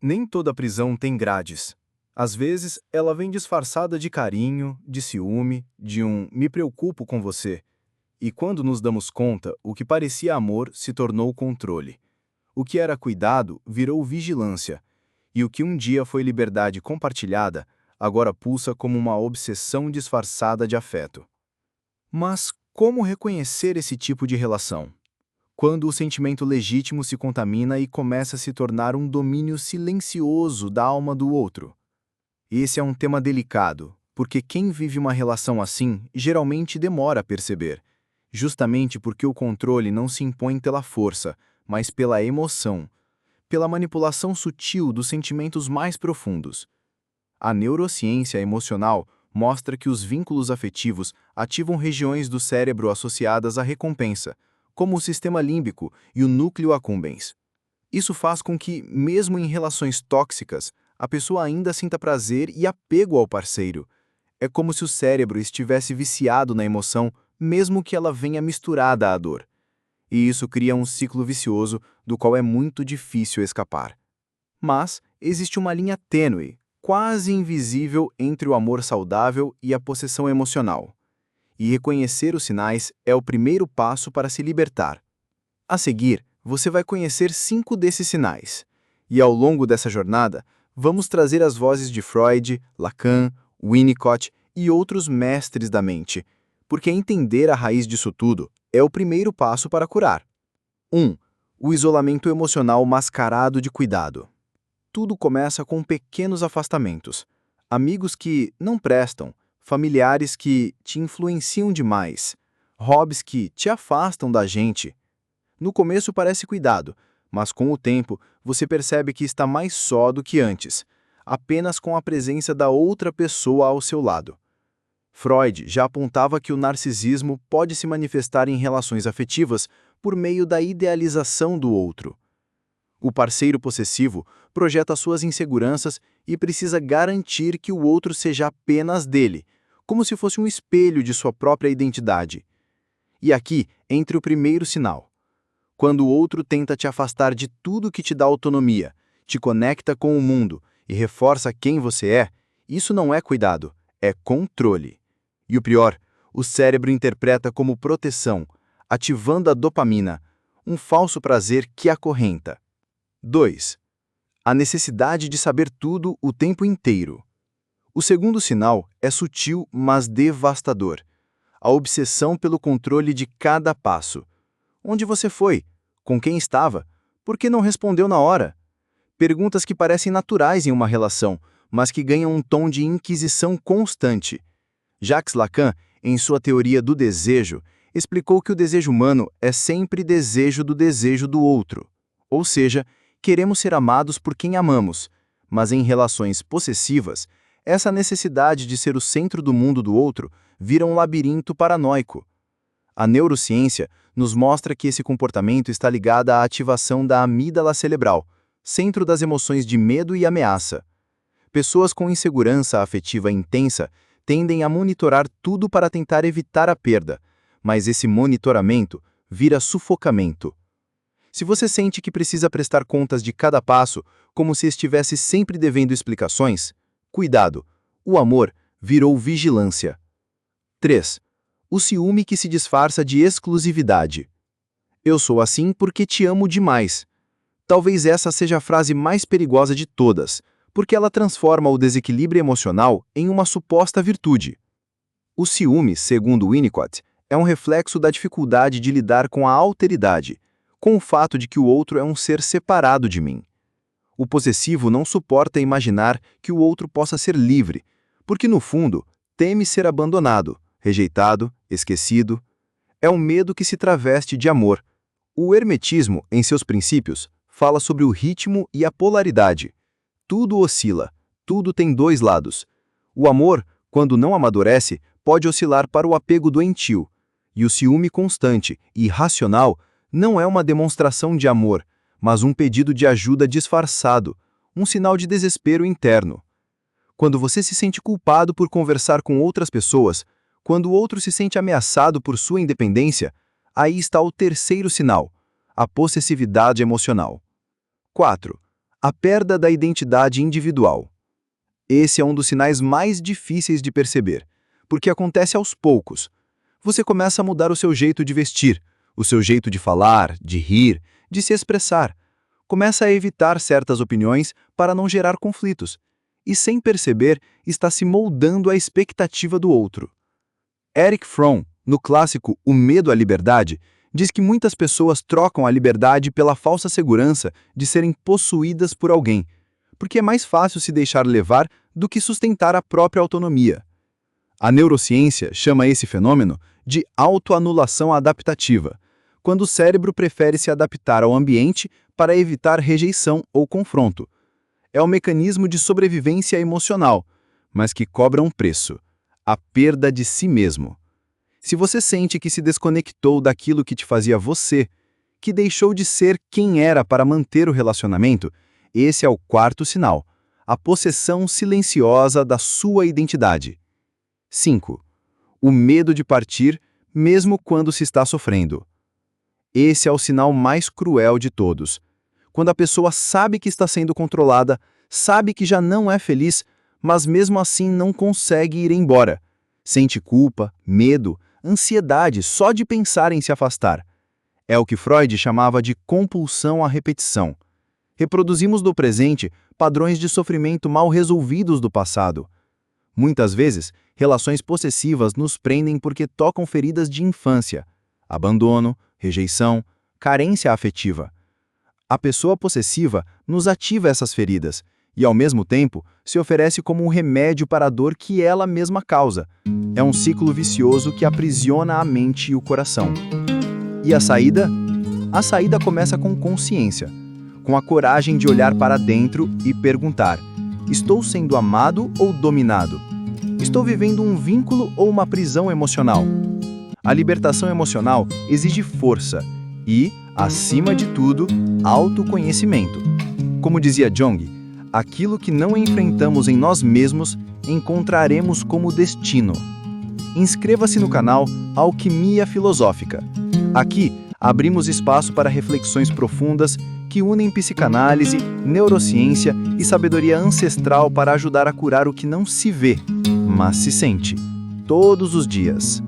Nem toda prisão tem grades. Às vezes, ela vem disfarçada de carinho, de ciúme, de um me preocupo com você. E quando nos damos conta, o que parecia amor se tornou controle. O que era cuidado virou vigilância. E o que um dia foi liberdade compartilhada, agora pulsa como uma obsessão disfarçada de afeto. Mas como reconhecer esse tipo de relação? Quando o sentimento legítimo se contamina e começa a se tornar um domínio silencioso da alma do outro. Esse é um tema delicado, porque quem vive uma relação assim geralmente demora a perceber, justamente porque o controle não se impõe pela força, mas pela emoção, pela manipulação sutil dos sentimentos mais profundos. A neurociência emocional mostra que os vínculos afetivos ativam regiões do cérebro associadas à recompensa, como o sistema límbico e o núcleo accumbens. Isso faz com que, mesmo em relações tóxicas, a pessoa ainda sinta prazer e apego ao parceiro. É como se o cérebro estivesse viciado na emoção, mesmo que ela venha misturada à dor. E isso cria um ciclo vicioso do qual é muito difícil escapar. Mas existe uma linha tênue, quase invisível entre o amor saudável e a possessão emocional. E reconhecer os sinais é o primeiro passo para se libertar. A seguir, você vai conhecer 5 desses sinais. E ao longo dessa jornada, vamos trazer as vozes de Freud, Lacan, Winnicott e outros mestres da mente, porque entender a raiz disso tudo é o primeiro passo para curar. 1. O isolamento emocional mascarado de cuidado. Tudo começa com pequenos afastamentos. Amigos que não prestam, familiares que te influenciam demais, hobbies que te afastam da gente. No começo parece cuidado, mas com o tempo você percebe que está mais só do que antes, apenas com a presença da outra pessoa ao seu lado. Freud já apontava que o narcisismo pode se manifestar em relações afetivas por meio da idealização do outro. O parceiro possessivo projeta suas inseguranças e precisa garantir que o outro seja apenas dele, como se fosse um espelho de sua própria identidade. E aqui entra o primeiro sinal. Quando o outro tenta te afastar de tudo que te dá autonomia, te conecta com o mundo e reforça quem você é, isso não é cuidado, é controle. E o pior, o cérebro interpreta como proteção, ativando a dopamina, um falso prazer que acorrenta. 2. A necessidade de saber tudo o tempo inteiro. O segundo sinal é sutil, mas devastador. A obsessão pelo controle de cada passo. Onde você foi? Com quem estava? Por que não respondeu na hora? Perguntas que parecem naturais em uma relação, mas que ganham um tom de inquisição constante. Jacques Lacan, em sua teoria do desejo, explicou que o desejo humano é sempre desejo do outro. Ou seja, queremos ser amados por quem amamos, mas em relações possessivas, essa necessidade de ser o centro do mundo do outro vira um labirinto paranoico. A neurociência nos mostra que esse comportamento está ligado à ativação da amígdala cerebral, centro das emoções de medo e ameaça. Pessoas com insegurança afetiva intensa tendem a monitorar tudo para tentar evitar a perda, mas esse monitoramento vira sufocamento. Se você sente que precisa prestar contas de cada passo, como se estivesse sempre devendo explicações, cuidado, o amor virou vigilância. 3. O ciúme que se disfarça de exclusividade. Eu sou assim porque te amo demais. Talvez essa seja a frase mais perigosa de todas, porque ela transforma o desequilíbrio emocional em uma suposta virtude. O ciúme, segundo Winnicott, é um reflexo da dificuldade de lidar com a alteridade, com o fato de que o outro é um ser separado de mim. O possessivo não suporta imaginar que o outro possa ser livre, porque no fundo teme ser abandonado, rejeitado, esquecido. É um medo que se traveste de amor. O hermetismo, em seus princípios, fala sobre o ritmo e a polaridade. Tudo oscila, tudo tem dois lados. O amor, quando não amadurece, pode oscilar para o apego doentio, e o ciúme constante e irracional não é uma demonstração de amor, mas um pedido de ajuda disfarçado, um sinal de desespero interno. Quando você se sente culpado por conversar com outras pessoas, quando o outro se sente ameaçado por sua independência, aí está o terceiro sinal, a possessividade emocional. 4. A perda da identidade individual. Esse é um dos sinais mais difíceis de perceber, porque acontece aos poucos. Você começa a mudar o seu jeito de vestir, o seu jeito de falar, de rir, de se expressar. Começa a evitar certas opiniões para não gerar conflitos. E, sem perceber, está se moldando à expectativa do outro. Erich Fromm, no clássico O Medo à Liberdade, diz que muitas pessoas trocam a liberdade pela falsa segurança de serem possuídas por alguém, porque é mais fácil se deixar levar do que sustentar a própria autonomia. A neurociência chama esse fenômeno de autoanulação adaptativa, quando o cérebro prefere se adaptar ao ambiente para evitar rejeição ou confronto. É um mecanismo de sobrevivência emocional, mas que cobra um preço: a perda de si mesmo. Se você sente que se desconectou daquilo que te fazia você, que deixou de ser quem era para manter o relacionamento, esse é o quarto sinal: a possessão silenciosa da sua identidade. 5. O medo de partir, mesmo quando se está sofrendo. Esse é o sinal mais cruel de todos. Quando a pessoa sabe que está sendo controlada, sabe que já não é feliz, mas mesmo assim não consegue ir embora. Sente culpa, medo, ansiedade só de pensar em se afastar. É o que Freud chamava de compulsão à repetição. Reproduzimos do presente padrões de sofrimento mal resolvidos do passado. Muitas vezes, relações possessivas nos prendem porque tocam feridas de infância: abandono, rejeição, carência afetiva. A pessoa possessiva nos ativa essas feridas e, ao mesmo tempo, se oferece como um remédio para a dor que ela mesma causa. É um ciclo vicioso que aprisiona a mente e o coração. E a saída? A saída começa com consciência, com a coragem de olhar para dentro e perguntar: estou sendo amado ou dominado? Estou vivendo um vínculo ou uma prisão emocional? A libertação emocional exige força e, acima de tudo, autoconhecimento. Como dizia Jung, aquilo que não enfrentamos em nós mesmos, encontraremos como destino. Inscreva-se no canal Alquimia Filosófica. Aqui, abrimos espaço para reflexões profundas que unem psicanálise, neurociência e sabedoria ancestral para ajudar a curar o que não se vê, mas se sente, todos os dias.